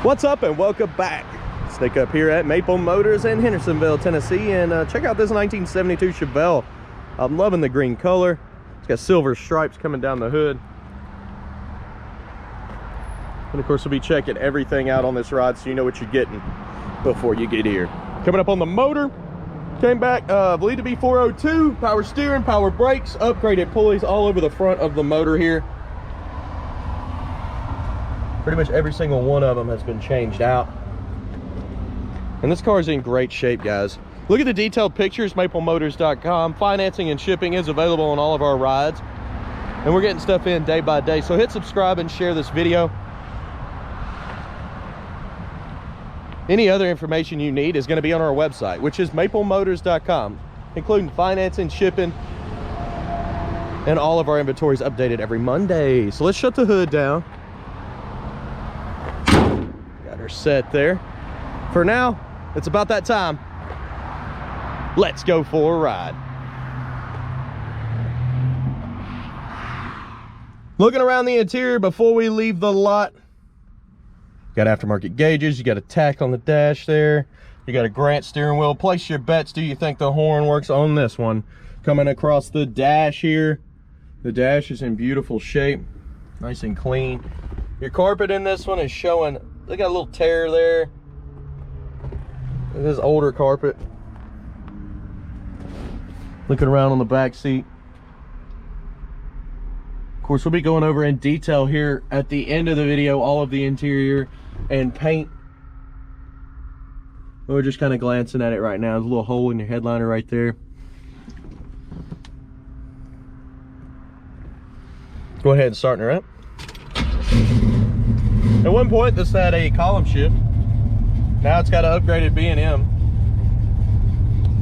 What's up and welcome back. Sneak up here at Maple Motors in Hendersonville, Tennessee, and check out this 1972 Chevelle. I'm loving the green color. It's got silver stripes coming down the hood. And of course we'll be checking everything out on this ride so you know what you're getting before you get here. Coming up on the motor, came back, believed to be 402, power steering, power brakes, upgraded pulleys all over the front of the motor here. Pretty much every single one of them has been changed out. And this car is in great shape, guys. Look at the detailed pictures, maplemotors.com. Financing and shipping is available on all of our rides. And we're getting stuff in day by day. So hit subscribe and share this video. Any other information you need is going to be on our website, which is maplemotors.com, including financing, shipping, and all of our inventory is updated every Monday. So let's shut the hood down. Got her set there. For now, it's about that time. Let's go for a ride. Looking around the interior before we leave the lot. Got aftermarket gauges, you got a tack on the dash there. You got a Grant steering wheel. Place your bets. Do you think the horn works on this one? Coming across the dash here. The dash is in beautiful shape. Nice and clean. Your carpet in this one is showing, they got a little tear there. This is older carpet. Looking around on the back seat. Of course, we'll be going over in detail here at the end of the video, all of the interior and paint. We're just kind of glancing at it right now. There's a little hole in your headliner right there. Go ahead and start her up. At one point, this had a column shift. Now it's got an upgraded B&M.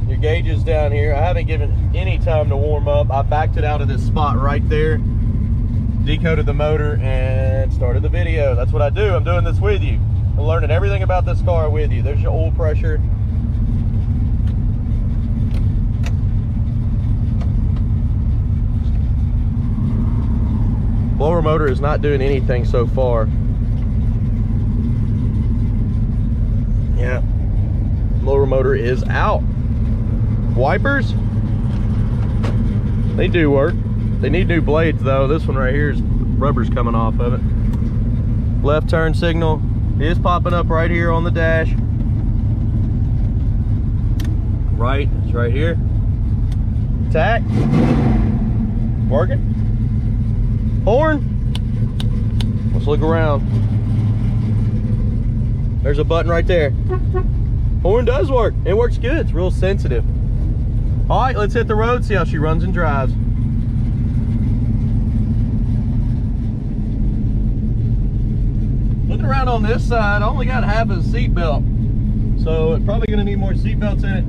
Your gauges down here. I haven't given any time to warm up. I backed it out of this spot right there, decoded the motor, and started the video. That's what I do. I'm doing this with you. I'm learning everything about this car with you. There's your oil pressure. Blower motor is not doing anything so far. Yeah, blower motor is out. Wipers, they do work. They need new blades though. This one right here is rubber's coming off of it. Left turn signal is popping up right here on the dash. Right, it's right here. Tack, working. Horn, let's look around. There's a button right there. Horn does work. It works good. It's real sensitive. All right, let's hit the road, see how she runs and drives. Looking around on this side, I only got half a seat belt. So it's probably gonna need more seat belts in it.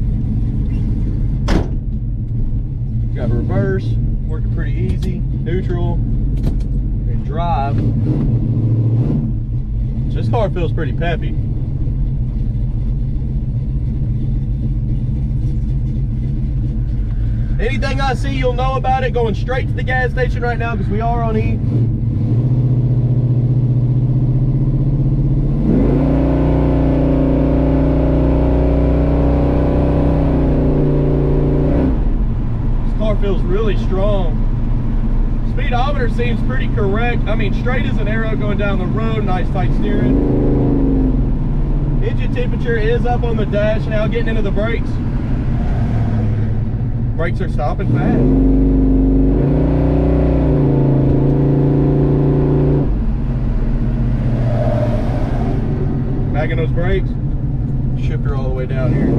Got reverse, working pretty easy. Neutral, and drive. This car feels pretty peppy. Anything I see, you'll know about it. Going straight to the gas station right now because we are on E. This car feels really strong. Speedometer seems pretty correct. I mean, straight as an arrow going down the road. Nice tight steering. Engine temperature is up on the dash now, getting into the brakes. Brakes are stopping fast. Bagging those brakes. Shifter all the way down here.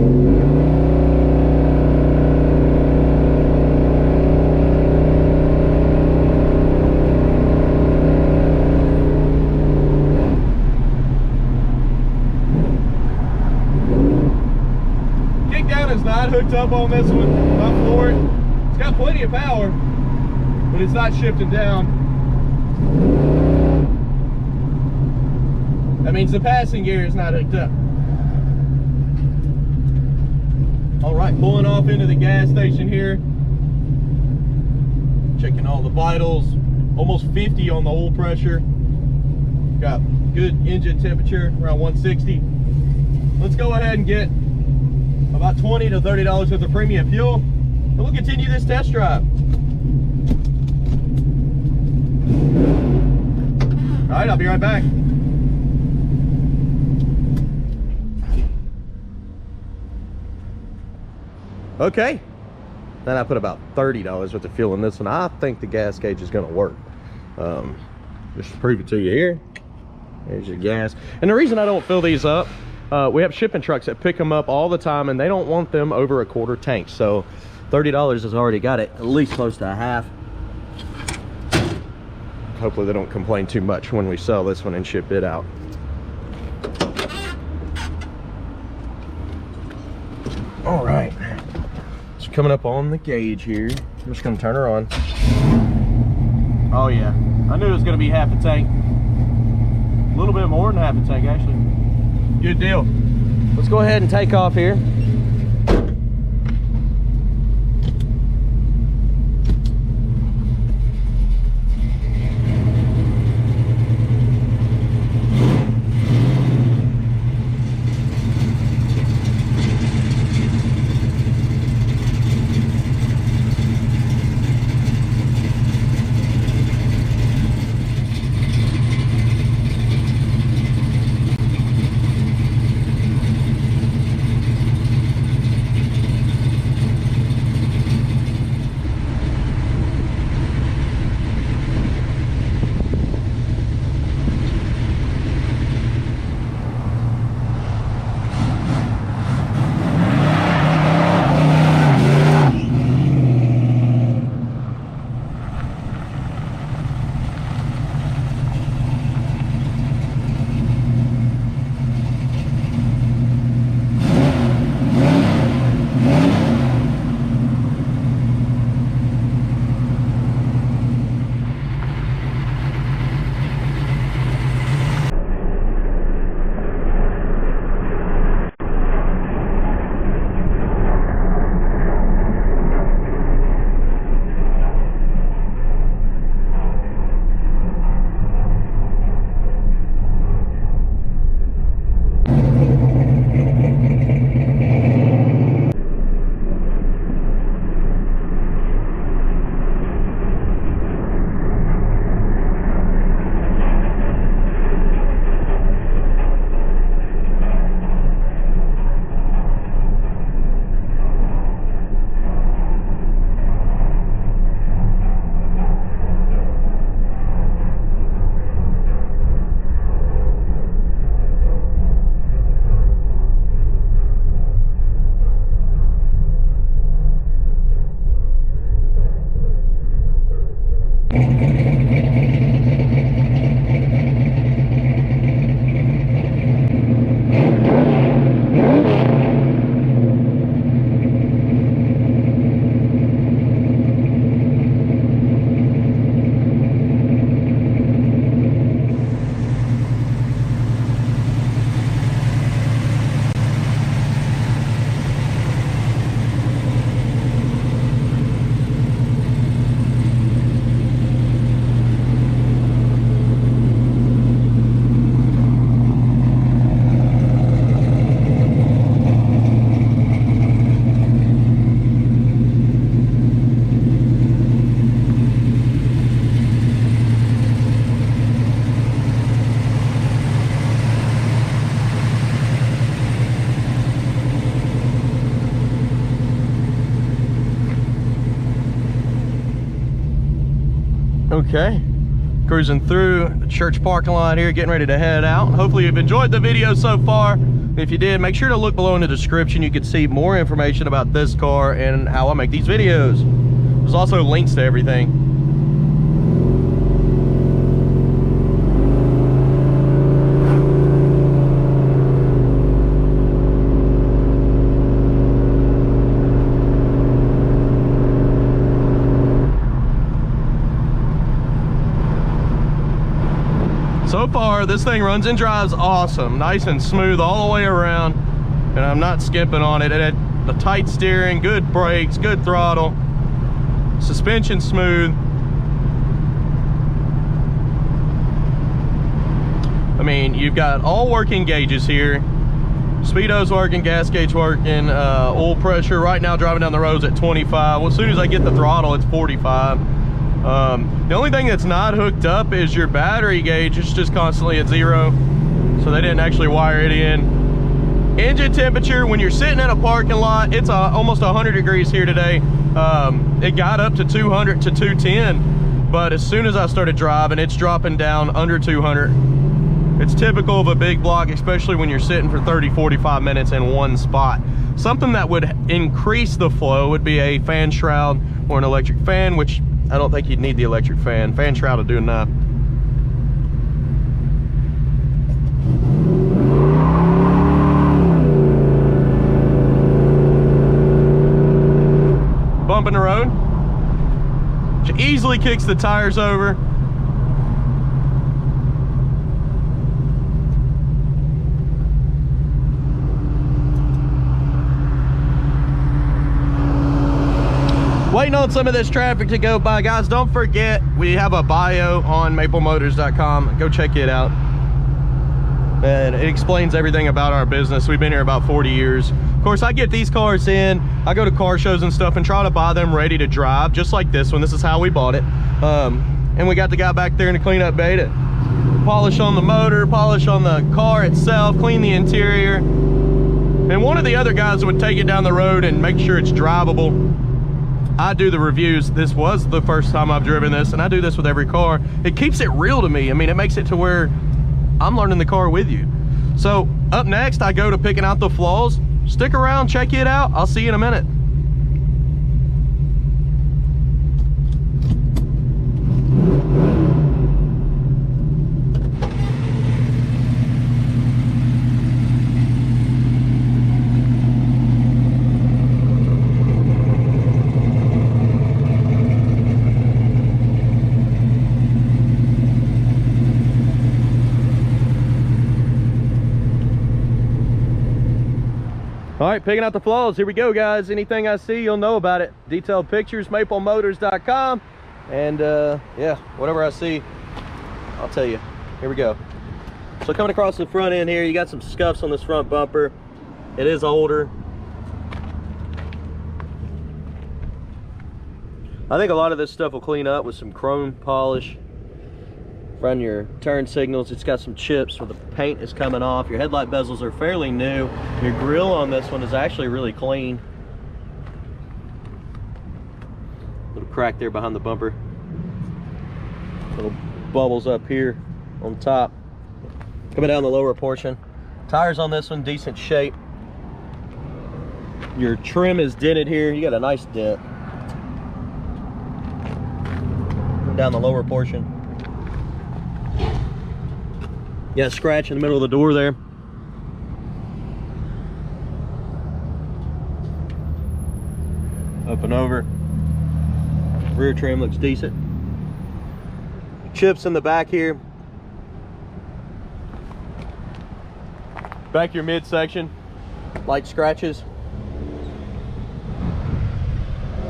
Is not hooked up on this one, not for it. It's got plenty of power, but it's not shifting down. That means the passing gear is not hooked up. All right, pulling off into the gas station here. Checking all the vitals. Almost 50 on the oil pressure. Got good engine temperature, around 160. Let's go ahead and get about $20 to $30 worth of premium fuel, and we'll continue this test drive. All right, I'll be right back. Okay, then I put about $30 worth of fuel in this one. I think the gas gauge is gonna work. Just to prove it to you here. There's your gas. And the reason I don't fill these up, we have shipping trucks that pick them up all the time and they don't want them over a quarter tank. So $30 has already got it at least close to a half. Hopefully they don't complain too much when we sell this one and ship it out. All right, it's coming up on the gauge here. I'm just gonna turn her on. Oh yeah, I knew it was gonna be half a tank. A little bit more than half a tank actually. Good deal. Let's go ahead and take off here. Okay, cruising through the church parking lot here, getting ready to head out. Hopefully you've enjoyed the video so far. If you did, make sure to look below in the description. You can see more information about this car and how I make these videos. There's also links to everything. So far, this thing runs and drives awesome. Nice and smooth all the way around. And I'm not skimping on it. It had a tight steering, good brakes, good throttle. Suspension smooth. I mean, you've got all working gauges here. Speedo's working, gas gauge working, oil pressure. Right now, driving down the roads at 25. Well, as soon as I get the throttle, it's 45. The only thing that's not hooked up is your battery gauge. It's just constantly at 0. So they didn't actually wire it in. Engine temperature, when you're sitting in a parking lot, it's almost 100 degrees here today. It got up to 200 to 210, but as soon as I started driving, it's dropping down under 200. It's typical of a big block, especially when you're sitting for 30-45 minutes in one spot. Something that would increase the flow would be a fan shroud or an electric fan, which I don't think you'd need the electric fan. Fan shroud will do enough. Bumping the road, which easily kicks the tires over. Waiting on some of this traffic to go by. Guys, don't forget, we have a bio on maplemotors.com. Go check it out. And it explains everything about our business. We've been here about 40 years. Of course, I get these cars in, I go to car shows and stuff and try to buy them ready to drive, just like this one. This is how we bought it. And we got the guy back there in the cleanup bay to polish on the motor, polish on the car itself, clean the interior. And one of the other guys would take it down the road and make sure it's drivable. I do the reviews. This was the first time I've driven this, and I do this with every car. It keeps it real to me. I mean, it makes it to where I'm learning the car with you. So up next, I go to picking out the flaws. Stick around, check it out. I'll see you in a minute. All right, picking out the flaws. Here we go, guys. Anything I see, you'll know about it. Detailed pictures, maplemotors.com. And yeah, whatever I see, I'll tell you. Here we go. So coming across the front end here, you got some scuffs on this front bumper. It is older. I think a lot of this stuff will clean up with some chrome polish. Run your turn signals. It's got some chips where the paint is coming off. Your headlight bezels are fairly new. Your grille on this one is actually really clean. Little crack there behind the bumper. Little bubbles up here on top. Coming down the lower portion. Tires on this one, decent shape. Your trim is dented here. You got a nice dent. Down the lower portion. You got a scratch in the middle of the door there. Up and over. Rear trim looks decent. Chips in the back here. Back your midsection. Light scratches.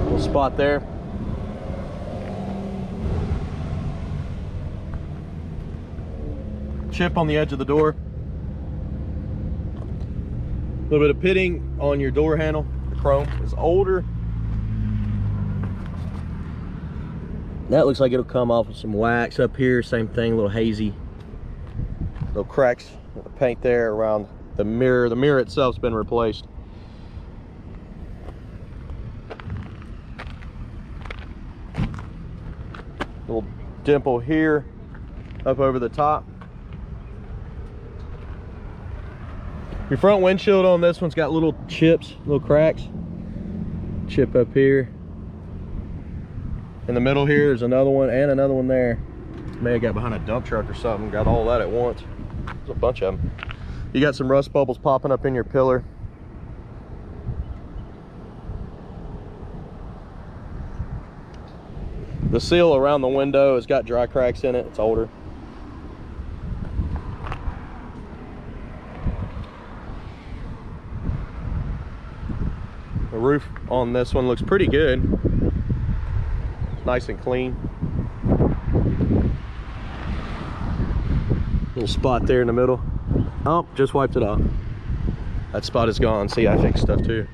Little spot there. Chip on the edge of the door. A little bit of pitting on your door handle. The chrome is older. That looks like it'll come off with some wax up here. Same thing, a little hazy. Little cracks with the paint there around the mirror. The mirror itself's been replaced. Little dimple here up over the top. Your front windshield on this one's got little chips, little cracks. Chip up here. In the middle here, there's another one and another one there. May have got behind a dump truck or something, got all that at once. There's a bunch of them. You got some rust bubbles popping up in your pillar. The seal around the window has got dry cracks in it, it's older. The roof on this one looks pretty good. Nice and clean. Little spot there in the middle. Oh, just wiped it off. That spot is gone. See, I fixed stuff too.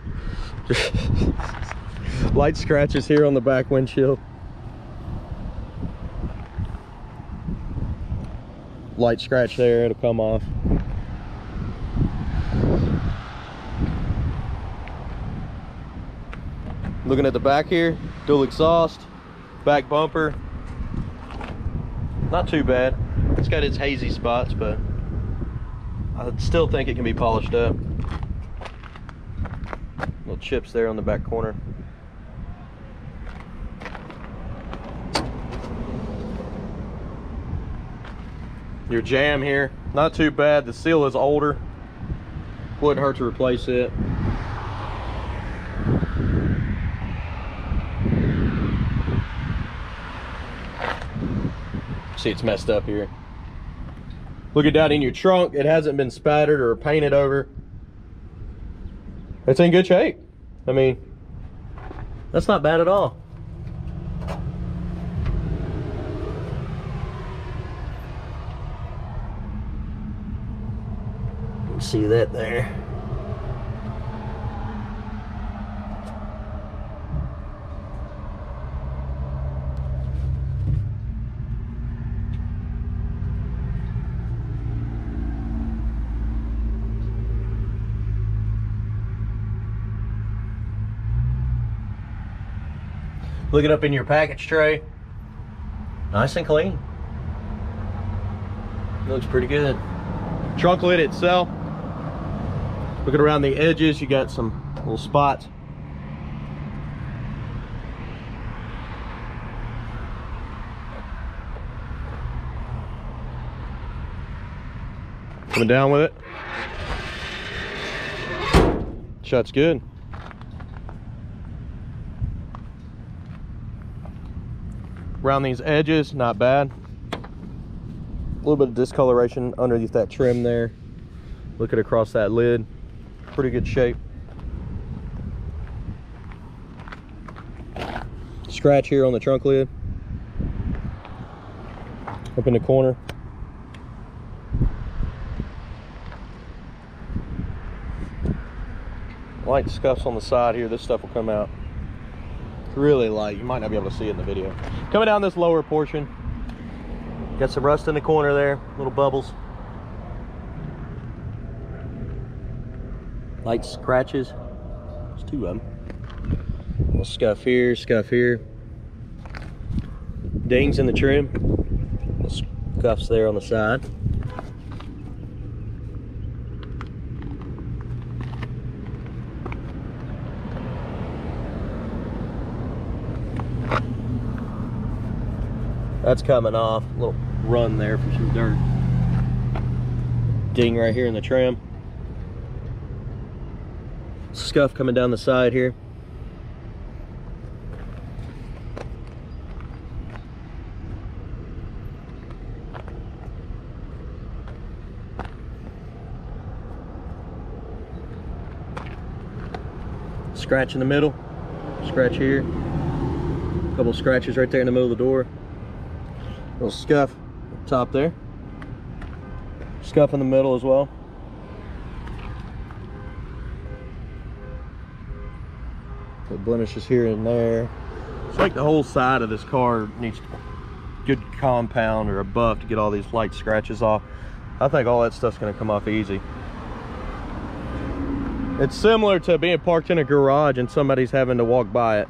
Light scratches here on the back windshield. Light scratch there, it'll come off. Looking at the back here, dual exhaust, back bumper. Not too bad. It's got its hazy spots, but I still think it can be polished up. Little chips there on the back corner. Your jam here, not too bad. The seal is older. Wouldn't hurt to replace it. See, it's messed up here. Looking down in your trunk, it hasn't been spattered or painted over. It's in good shape. I mean, that's not bad at all. You see that there. Looking up in your package tray, nice and clean. Looks pretty good. Trunk lid itself, looking around the edges, you got some little spots. Coming down with it. Shuts good. Around these edges, not bad. A little bit of discoloration underneath that trim there. Looking across that lid, pretty good shape. Scratch here on the trunk lid. Up in the corner. Light scuffs on the side here. This stuff will come out really light. You might not be able to see it in the video. Coming down this lower portion, got some rust in the corner there, little bubbles. Light scratches. There's two of them. Little scuff here, scuff here. Dings in the trim. Little scuffs there on the side. That's coming off. A little run there for some dirt. Ding right here in the trim. Scuff coming down the side here. Scratch in the middle. Scratch here. A couple scratches right there in the middle of the door. Little scuff up top there. Scuff in the middle as well. The blemishes here and there. It's like the whole side of this car needs good compound or a buff to get all these light scratches off. I think all that stuff's gonna come off easy. It's similar to being parked in a garage and somebody's having to walk by it.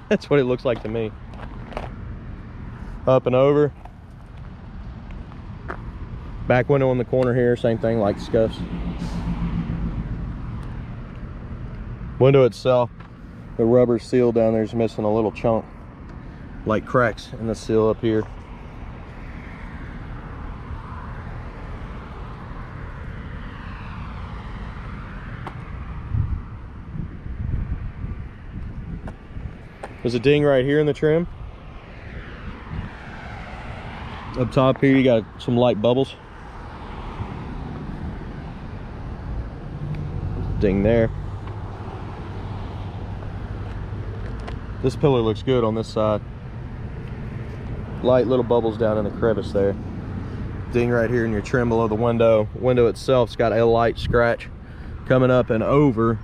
That's what it looks like to me. Up and over. Back window in the corner here, same thing, like scuffs. Window itself, the rubber seal down there is missing a little chunk, like cracks in the seal up here. There's a ding right here in the trim. Up top here, you got some light bubbles. Ding there. This pillar looks good on this side. Light little bubbles down in the crevice there. ding right here in your trim below the window. Window itself's got a light scratch coming up and over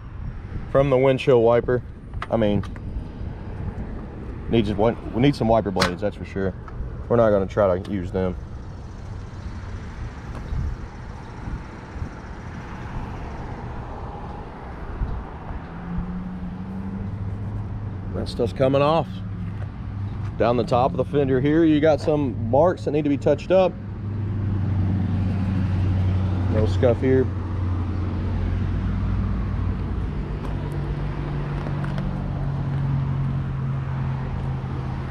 from the windshield wiper. I mean, we need some wiper blades, that's for sure. We're not going to try to use them. That stuff's coming off. Down the top of the fender here, you got some marks that need to be touched up. No scuff here.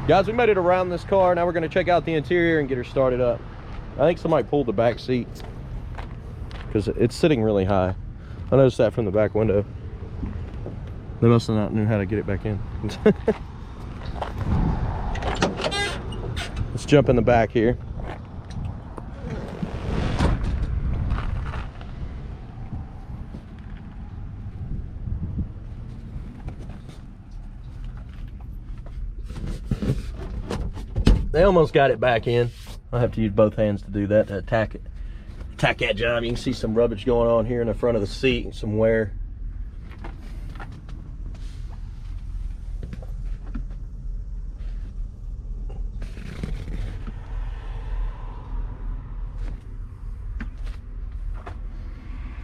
Guys, we made it around this car. Now we're going to check out the interior and get her started up. I think somebody pulled the back seat because it's sitting really high. I noticed that from the back window. They must have not knew how to get it back in. Let's jump in the back here. They almost got it back in. I'll have to use both hands to do that, to attack it. Attack that job. You can see some rubbish going on here in the front of the seat and some wear.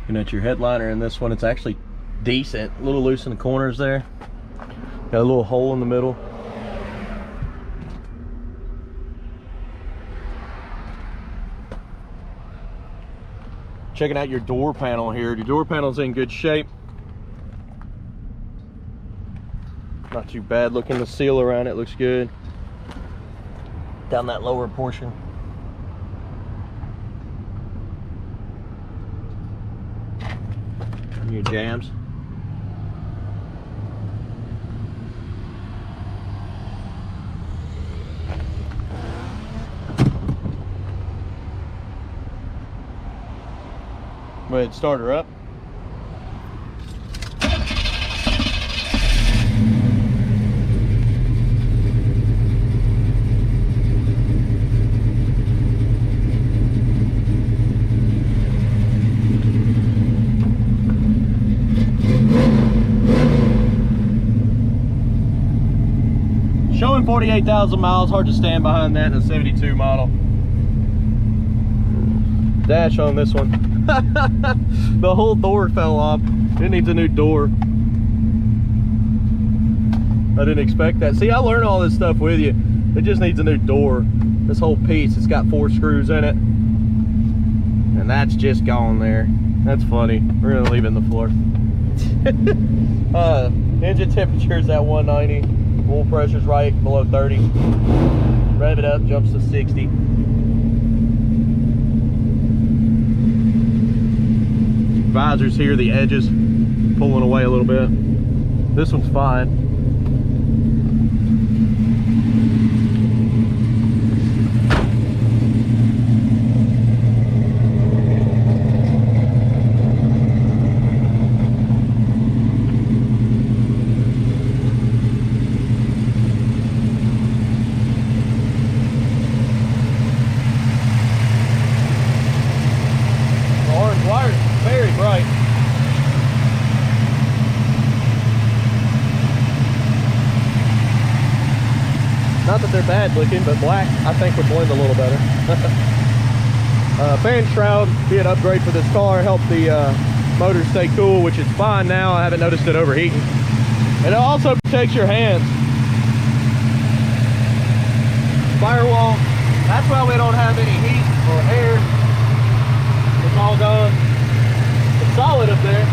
Looking at your headliner in this one, it's actually decent. A little loose in the corners there. Got a little hole in the middle. Checking out your door panel here. Your door panel's in good shape. Not too bad looking. The seal around it looks good. Down that lower portion. And your jams. Go ahead and start her up. Showing 48,000 miles, hard to stand behind that in a 72 model. Dash on this one. The whole door fell off. It needs a new door. I didn't expect that. See, I learned all this stuff with you. It just needs a new door. This whole piece, it's got 4 screws in it. And that's just gone there. That's funny. We're gonna leave it in the floor. Engine temperature's at 190. Oil pressure's right below 30. Rev it up, jumps to 60. Visors here, the edges pulling away a little bit. This one's fine. The orange wires very bright. Not that they're bad looking, but black I think would blend a little better. Fan shroud, be an upgrade for this car, help the motor stay cool, which is fine now. I haven't noticed it overheating. And it also protects your hands. Firewall, that's why we don't have any heat or air. It's all gone. It's solid up there.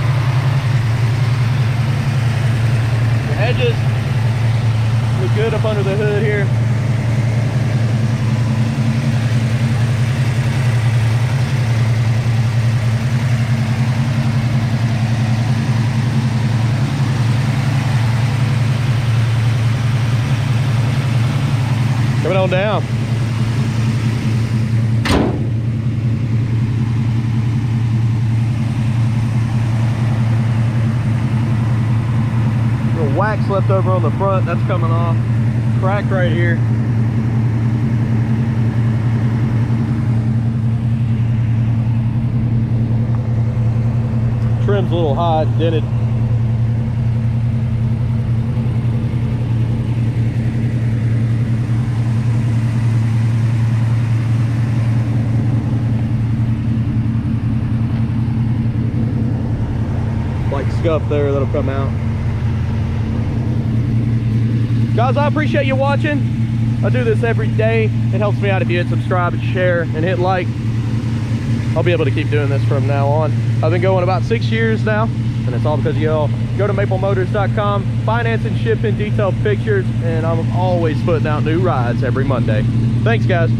The edges look good up under the hood here. Coming on down. Little wax left over on the front, that's coming off. Crack right here. a little high, dented. Like scuff there that'll come out. Guys, I appreciate you watching. I do this every day. It helps me out if you hit subscribe and share and hit like. I'll be able to keep doing this from now on. I've been going about 6 years now, and it's all because of y'all. Go to maplemotors.com, finance and shipping, detailed pictures, and I'm always putting out new rides every Monday. Thanks, guys.